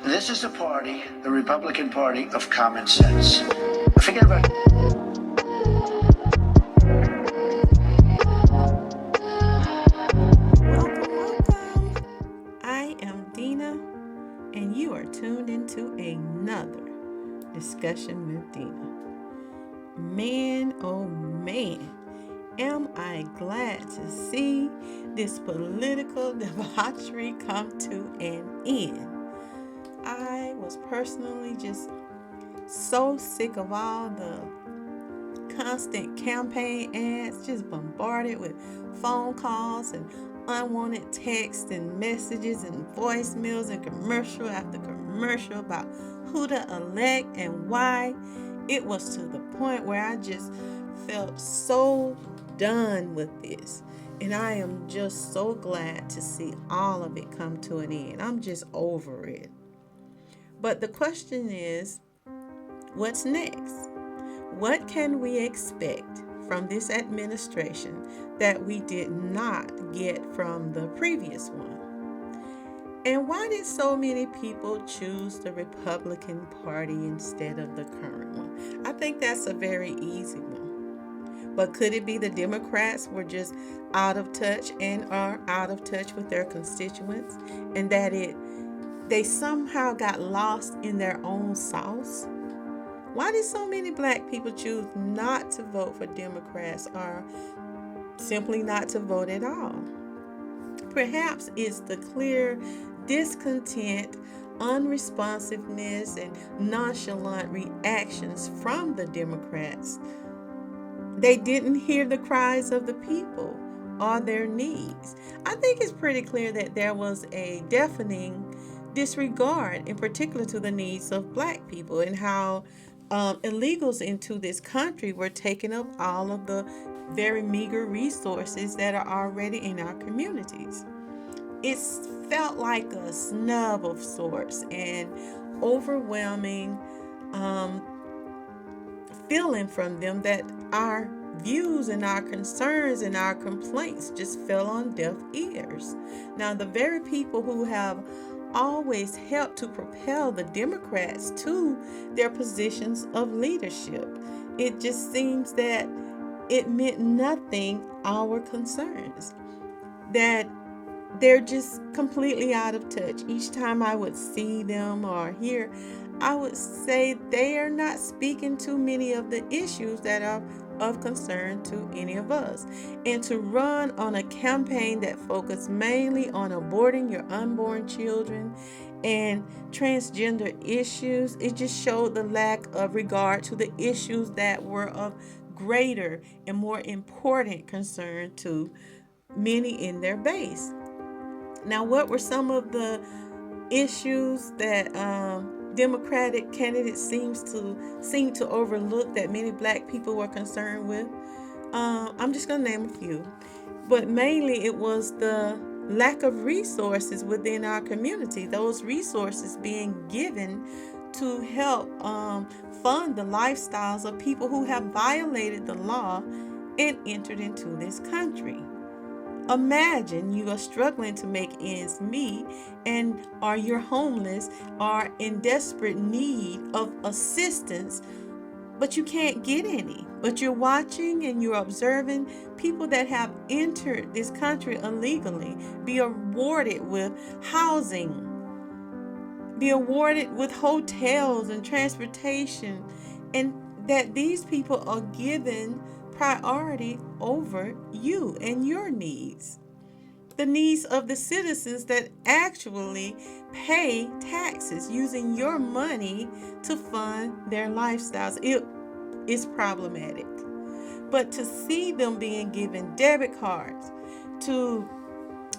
This is the party, the Republican Party of common sense. Forget about. Welcome. I am Dena, and you are tuned into another discussion with Dena. Man, oh man, am I glad to see this political debauchery come to an end. I was personally just so sick of all the constant campaign ads, just bombarded with phone calls and unwanted texts and messages and voicemails and commercial after commercial about who to elect and why. It was to the point where I just felt so done with this. And I am just so glad to see all of it come to an end. I'm just over it. But the question is, what's next? What can we expect from this administration that we did not get from the previous one? And why did so many people choose the Republican Party instead of the current one? I think that's a very easy one. But could it be the Democrats were just out of touch and are out of touch with their constituents, and that they somehow got lost in their own sauce? Why did so many black people choose not to vote for Democrats or simply not to vote at all? Perhaps it's the clear discontent, unresponsiveness, and nonchalant reactions from the Democrats. They didn't hear the cries of the people or their needs. I think it's pretty clear that there was a deafening disregard, in particular to the needs of black people, and how illegals into this country were taking up all of the very meager resources that are already in our communities. It felt like a snub of sorts and overwhelming um, feeling from them that our views and our concerns and our complaints just fell on deaf ears. Now, the very people who have always helped to propel the Democrats to their positions of leadership, it just seems that it meant nothing our concerns, that they're just completely out of touch. Each time I would see them or hear, I would say they are not speaking to many of the issues that are of concern to any of us. And to run on a campaign that focused mainly on aborting your unborn children and transgender issues, it just showed the lack of regard to the issues that were of greater and more important concern to many in their base. Now, what were some of the issues that Democratic candidates seem to overlook that many black people were concerned with? I'm just going to name a few, but mainly it was the lack of resources within our community. Those resources being given to help fund the lifestyles of people who have violated the law and entered into this country. Imagine you are struggling to make ends meet, and are you're homeless or in desperate need of assistance, but you can't get any. But you're watching and you're observing people that have entered this country illegally be awarded with housing, be awarded with hotels and transportation, and that these people are given priority over you and your needs. The needs of the citizens that actually pay taxes using your money to fund their lifestyles. It is problematic. But to see them being given debit cards,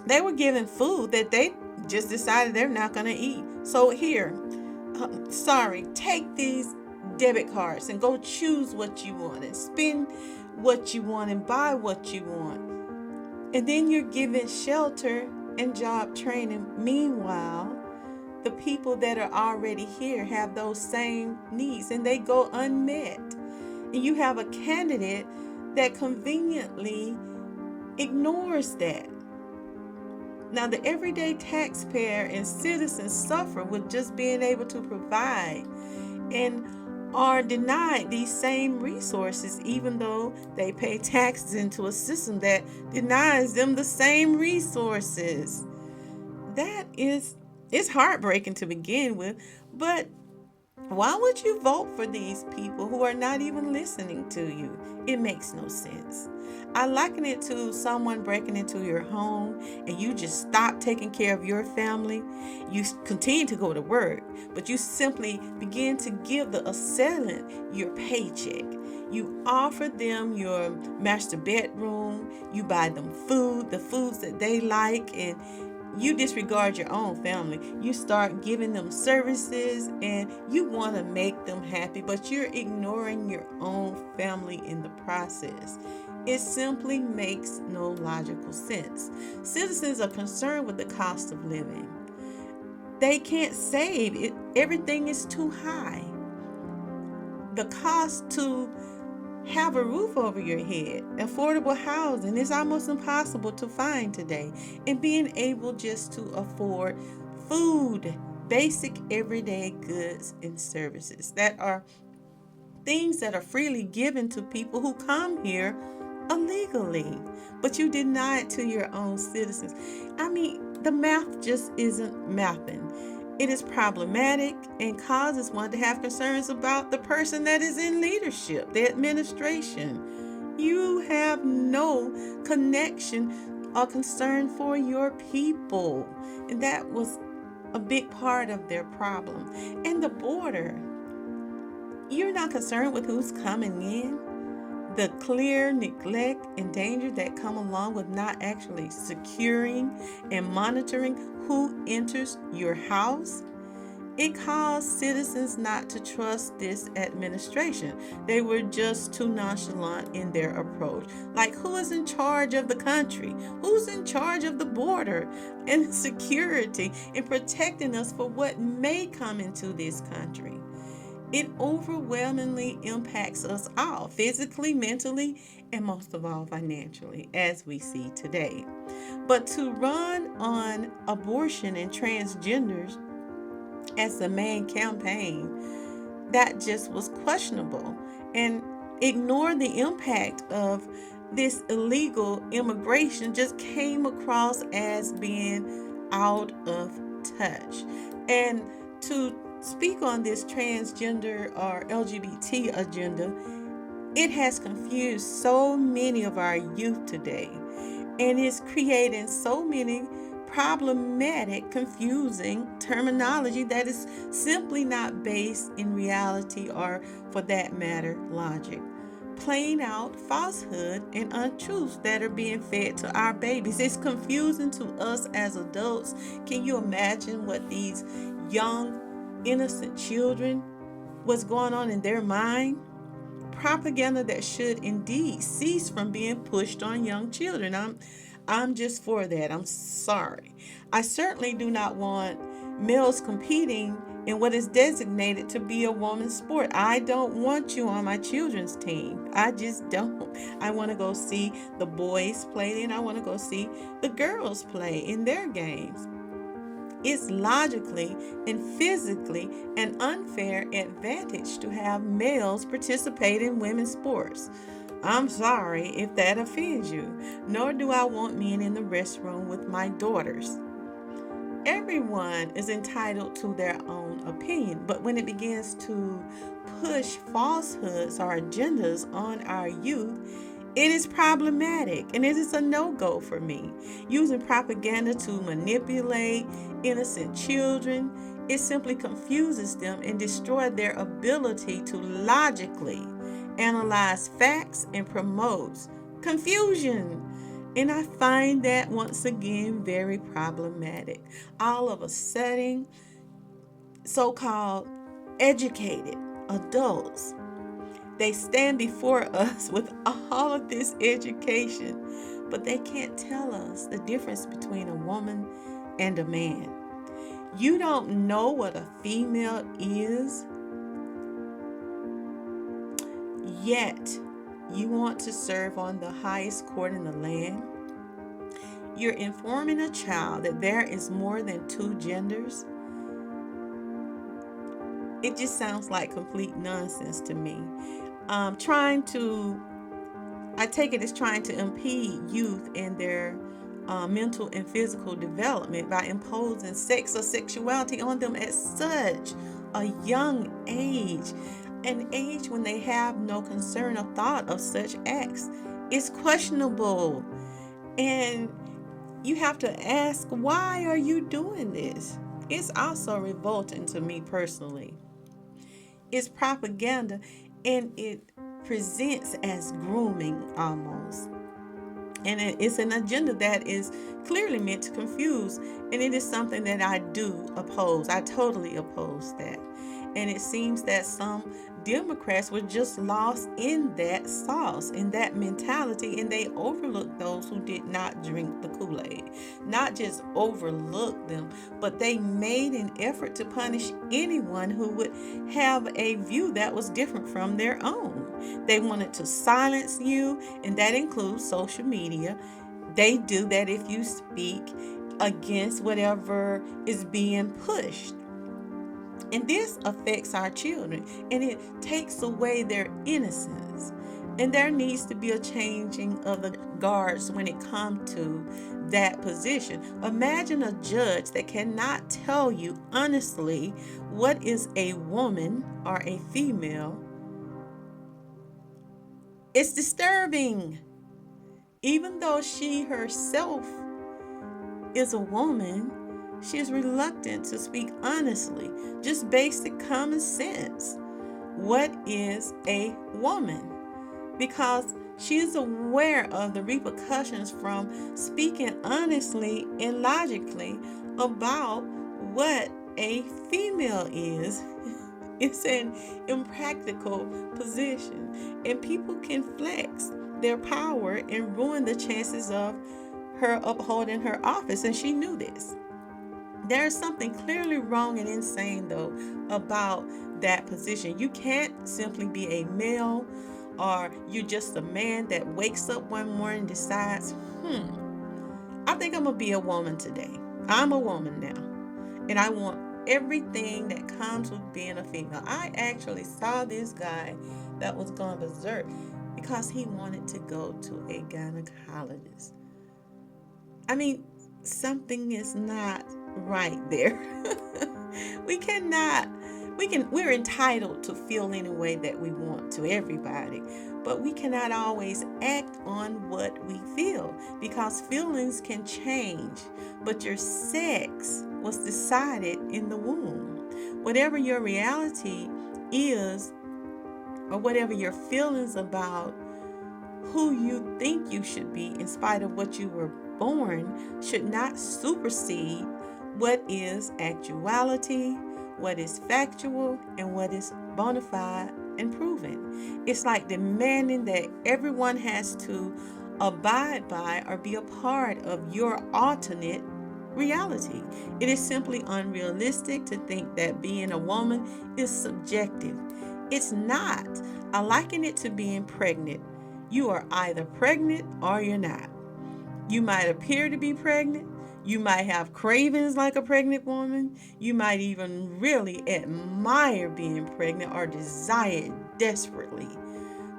they were given food that they just decided they're not going to eat. So here, take these debit cards and go choose what you want and spend what you want and buy what you want. And then you're given shelter and job training. Meanwhile, the people that are already here have those same needs and they go unmet. And you have a candidate that conveniently ignores that. Now, the everyday taxpayer and citizens suffer with just being able to provide and are denied these same resources, even though they pay taxes into a system that denies them the same resources. That is, it's heartbreaking to begin with, but why would you vote for these people who are not even listening to you? It makes no sense. I liken it to someone breaking into your home and you just stop taking care of your family. You continue to go to work, but you simply begin to give the assailant your paycheck. You offer them your master bedroom, you buy them food, the foods that they like, and you disregard your own family. You start giving them services and you want to make them happy, but you're ignoring your own family in the process. It simply makes no logical sense. Citizens are concerned with the cost of living. They can't save it. Everything is too high. The cost to have a roof over your head, affordable housing is almost impossible to find today. And being able just to afford food, basic everyday goods and services that are things that are freely given to people who come here illegally. But you deny it to your own citizens. I mean, the math just isn't mathing. It is problematic and causes one to have concerns about the person that is in leadership, the administration. You have no connection or concern for your people. And that was a big part of their problem. And the border, you're not concerned with who's coming in. The clear neglect and danger that come along with not actually securing and monitoring who enters your house, it caused citizens not to trust this administration. They were just too nonchalant in their approach. Like, who is in charge of the country? Who's in charge of the border and security and protecting us for what may come into this country? It overwhelmingly impacts us all, physically, mentally, and most of all financially, as we see today. But to run on abortion and transgenders as the main campaign, that just was questionable. And ignore the impact of this illegal immigration just came across as being out of touch. And to speak on this transgender or LGBT agenda, it has confused so many of our youth today and is creating so many problematic, confusing terminology that is simply not based in reality or, for that matter, logic. Plain out falsehood and untruths that are being fed to our babies. It's confusing to us as adults. Can you imagine what these young, innocent children, what's going on in their mind? Propaganda that should indeed cease from being pushed on young children. I'm just for that. I'm sorry. I certainly do not want males competing in what is designated to be a woman's sport. I don't want you on my children's team. I just don't. I want to go see the boys play and I want to go see the girls play in their games. It's logically and physically an unfair advantage to have males participate in women's sports. I'm sorry if that offends you, nor do I want men in the restroom with my daughters. Everyone is entitled to their own opinion, but when it begins to push falsehoods or agendas on our youth, it is problematic and it is a no-go for me. Using propaganda to manipulate innocent children, it simply confuses them and destroys their ability to logically analyze facts and promotes confusion. And I find that once again very problematic. All of a sudden, so-called educated adults, they stand before us with all of this education, but they can't tell us the difference between a woman and a man. You don't know what a female is, yet you want to serve on the highest court in the land. you're informing a child that there is more than two genders, it just sounds like complete nonsense to me. Trying to, I take it as trying to impede youth in their mental and physical development by imposing sex or sexuality on them at such a young age, an age when they have no concern or thought of such acts. It's questionable. And you have to ask, why are you doing this? It's also revolting to me personally. It's propaganda, and it presents as grooming almost. And it's an agenda that is clearly meant to confuse. And it is something that I do oppose. I totally oppose that. And it seems that some Democrats were just lost in that sauce, in that mentality, and they overlooked those who did not drink the Kool-Aid. Not just overlooked them, but they made an effort to punish anyone who would have a view that was different from their own. They wanted to silence you, and that includes social media. They do that if you speak against whatever is being pushed. And this affects our children, and it takes away their innocence. And there needs to be a changing of the guards when it comes to that position. Imagine a judge that cannot tell you honestly what is a woman or a female. It's disturbing. Even though she herself is a woman, she is reluctant to speak honestly, just basic common sense. What is a woman? Because she is aware of the repercussions from speaking honestly and logically about what a female is. It's an impractical position, and people can flex their power and ruin the chances of her upholding her office, and she knew this. There is something clearly wrong and insane, though, about that position. You can't simply be a male, or you're just a man that wakes up one morning and decides, I think I'm going to be a woman today. I'm a woman now, and I want everything that comes with being a female. I actually saw this guy that was going berserk because he wanted to go to a gynecologist. I mean, something is not right there. we cannot we're entitled to feel any way that we want to, everybody, but we cannot always act on what we feel, because feelings can change, but your sex was decided in the womb. Whatever your reality is, or whatever your feelings about who you think you should be in spite of what you were born, should not supersede what is actuality, what is factual, and what is bona fide and proven. It's like demanding that everyone has to abide by or be a part of your alternate reality. It is simply unrealistic to think that being a woman is subjective. It's not. I liken it to being pregnant. You are either pregnant or you're not. You might appear to be pregnant. You might have cravings like a pregnant woman. You might even really admire being pregnant or desire it desperately.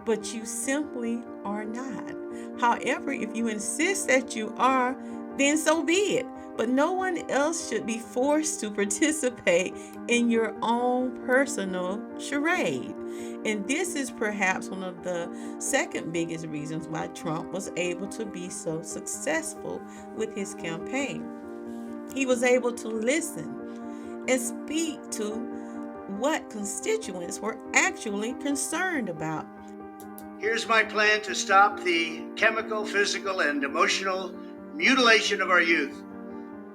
But you simply are not. However, if you insist that you are, then so be it. But no one else should be forced to participate in your own personal charade. And this is perhaps one of the second biggest reasons why Trump was able to be so successful with his campaign. He was able to listen and speak to what constituents were actually concerned about. Here's my plan to stop the chemical, physical, and emotional mutilation of our youth.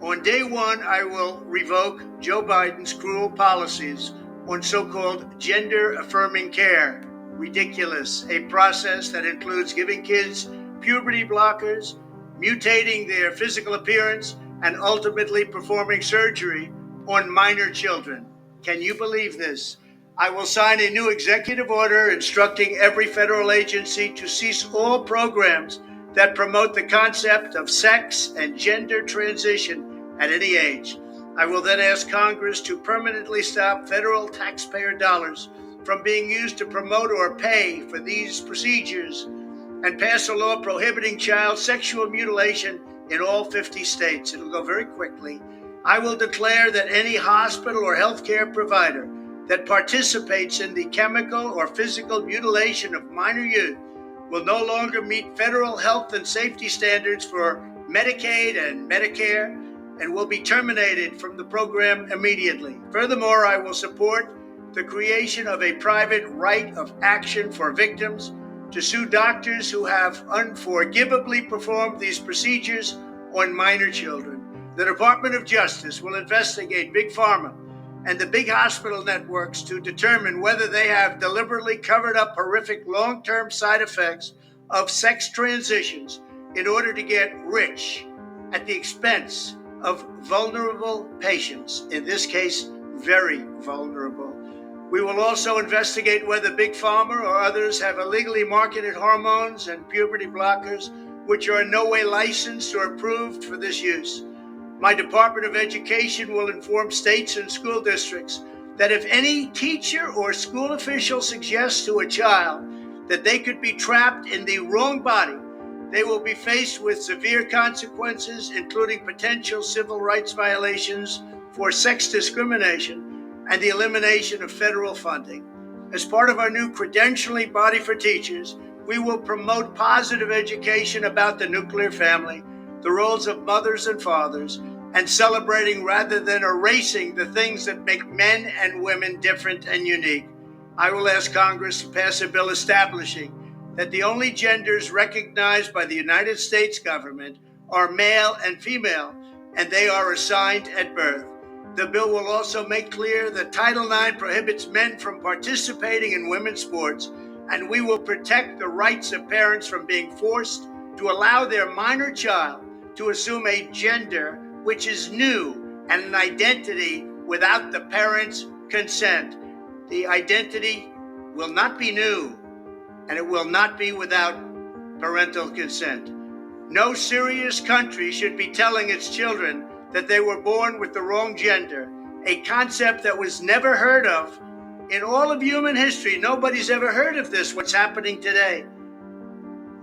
On day one, I will revoke Joe Biden's cruel policies on so-called gender-affirming care. Ridiculous. A process that includes giving kids puberty blockers, mutating their physical appearance, and ultimately performing surgery on minor children. Can you believe this? I will sign a new executive order instructing every federal agency to cease all programs that promote the concept of sex and gender transition at any age. I will then ask Congress to permanently stop federal taxpayer dollars from being used to promote or pay for these procedures and pass a law prohibiting child sexual mutilation in all 50 states. It'll go very quickly. I will declare that any hospital or healthcare provider that participates in the chemical or physical mutilation of minor youth will no longer meet federal health and safety standards for Medicaid and Medicare and will be terminated from the program immediately. Furthermore, I will support the creation of a private right of action for victims to sue doctors who have unforgivably performed these procedures on minor children. The Department of Justice will investigate Big Pharma and the big hospital networks to determine whether they have deliberately covered up horrific long-term side effects of sex transitions in order to get rich at the expense of vulnerable patients, in this case, very vulnerable. We will also investigate whether Big Pharma or others have illegally marketed hormones and puberty blockers, which are in no way licensed or approved for this use. My Department of Education will inform states and school districts that if any teacher or school official suggests to a child that they could be trapped in the wrong body, they will be faced with severe consequences, including potential civil rights violations for sex discrimination and the elimination of federal funding. As part of our new credentialing body for teachers, we will promote positive education about the nuclear family, the roles of mothers and fathers, and celebrating rather than erasing the things that make men and women different and unique. I will ask Congress to pass a bill establishing that the only genders recognized by the United States government are male and female, and they are assigned at birth. The bill will also make clear that Title IX prohibits men from participating in women's sports, and we will protect the rights of parents from being forced to allow their minor child to assume a gender which is new and an identity without the parents' consent. The identity will not be new, and it will not be without parental consent. No serious country should be telling its children that they were born with the wrong gender, a concept that was never heard of in all of human history. Nobody's ever heard of this, what's happening today.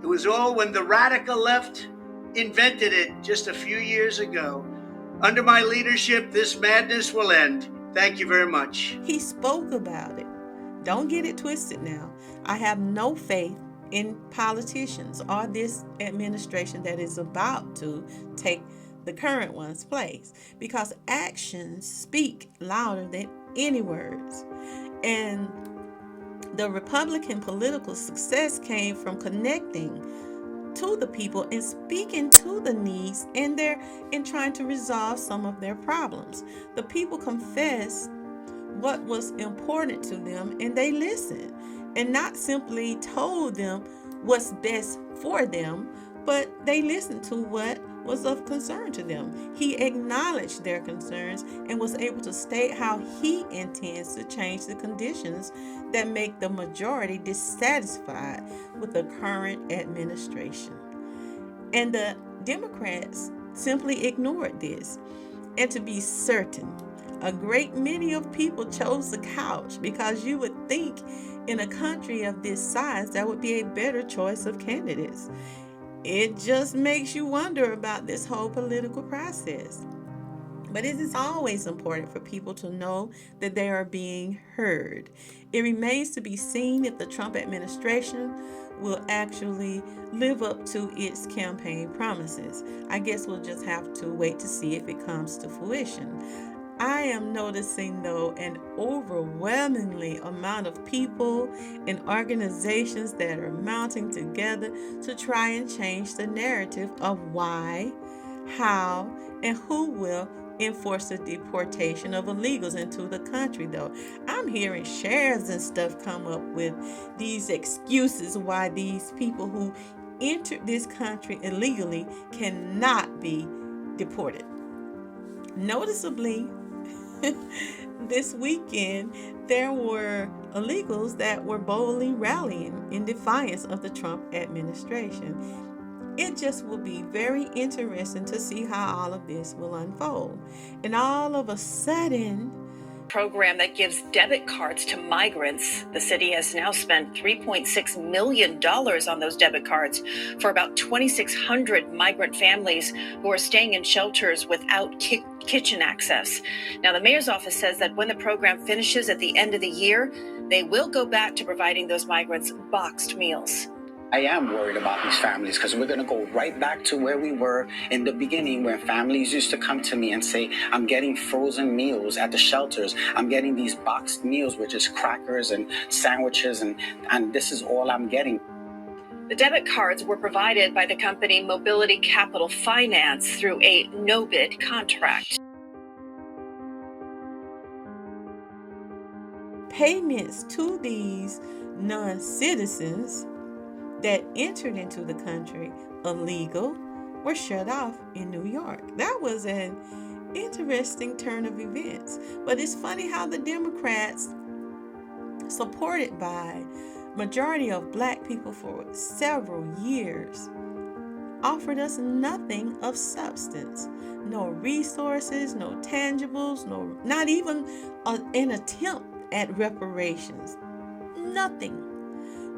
It was all when the radical left invented it just a few years ago. Under my leadership, this madness will end. Thank you very much. He spoke about it. Don't get it twisted now. I have no faith in politicians or this administration that is about to take the current one's place, because actions speak louder than any words. And the Republican political success came from connecting to the people and speaking to the needs and trying to resolve some of their problems. The people confessed what was important to them, and they listened, and not simply told them what's best for them, but they listened to what was of concern to them. He acknowledged their concerns and was able to state how he intends to change the conditions that make the majority dissatisfied with the current administration. And the Democrats simply ignored this. And to be certain, a great many of people chose the couch, because you would think in a country of this size that would be a better choice of candidates. It just makes you wonder about this whole political process. But it is always important for people to know that they are being heard. It remains to be seen if the Trump administration will actually live up to its campaign promises. I guess we'll just have to wait to see if it comes to fruition. I am noticing, though, an overwhelmingly amount of people and organizations that are mounting together to try and change the narrative of why, how, and who will enforce the deportation of illegals into the country, though. I'm hearing shares and stuff come up with these excuses why these people who entered this country illegally cannot be deported. Noticeably, this weekend, there were illegals that were boldly rallying in defiance of the Trump administration. It just will be very interesting to see how all of this will unfold. And all of a sudden, program that gives debit cards to migrants. The city has now spent $3.6 million on those debit cards for about 2,600 migrant families who are staying in shelters without kitchen access. Now, the mayor's office says that when the program finishes at the end of the year, they will go back to providing those migrants boxed meals. I am worried about these families because we're going to go right back to where we were in the beginning, where families used to come to me and say, I'm getting frozen meals at the shelters. I'm getting these boxed meals, which is crackers and sandwiches, and this is all I'm getting. The debit cards were provided by the company Mobility Capital Finance through a no-bid contract. Payments to these non-citizens that entered into the country illegal were shut off in New York. That was an interesting turn of events. But it's funny how the Democrats, supported by majority of black people for several years, offered us nothing of substance. No resources, no tangibles, not even an attempt at reparations. Nothing.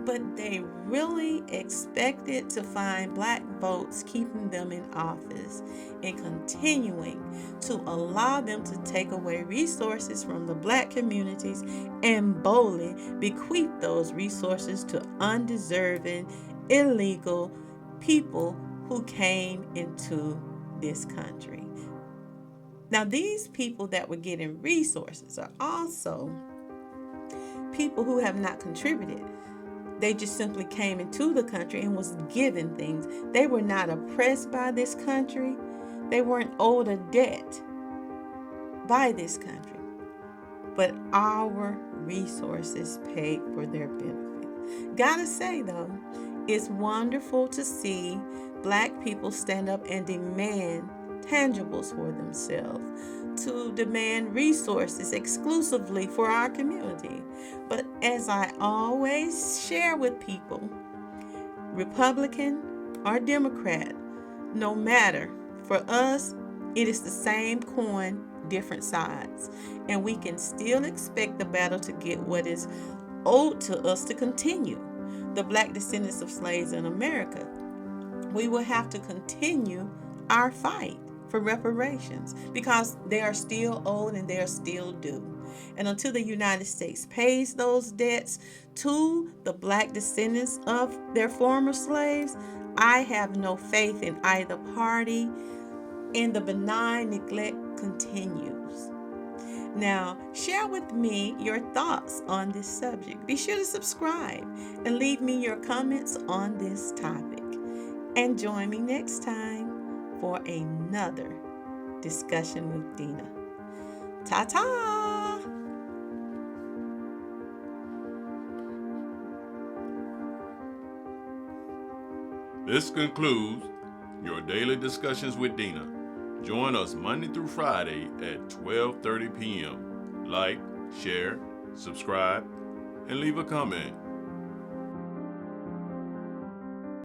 But they really expected to find black votes, keeping them in office and continuing to allow them to take away resources from the black communities and boldly bequeath those resources to undeserving, illegal people who came into this country. Now, these people that were getting resources are also people who have not contributed. They just simply came into the country and was given things. They were not oppressed by this country. They weren't owed a debt by this country. But our resources paid for their benefit. Gotta say though, it's wonderful to see black people stand up and demand tangibles for themselves, to demand resources exclusively for our community. But as I always share with people, Republican or Democrat, no matter, for us, it is the same coin, different sides. And we can still expect the battle to get what is owed to us to continue. The black descendants of slaves in America, we will have to continue our fight for reparations because they are still owed and they are still due. And until the United States pays those debts to the black descendants of their former slaves, I have no faith in either party, and the benign neglect continues. Now, share with me your thoughts on this subject. Be sure to subscribe and leave me your comments on this topic. And join me next time for another discussion with Dena. Ta-ta! This concludes your daily discussions with Dena. Join us Monday through Friday at 12:30 p.m. Like, share, subscribe, and leave a comment.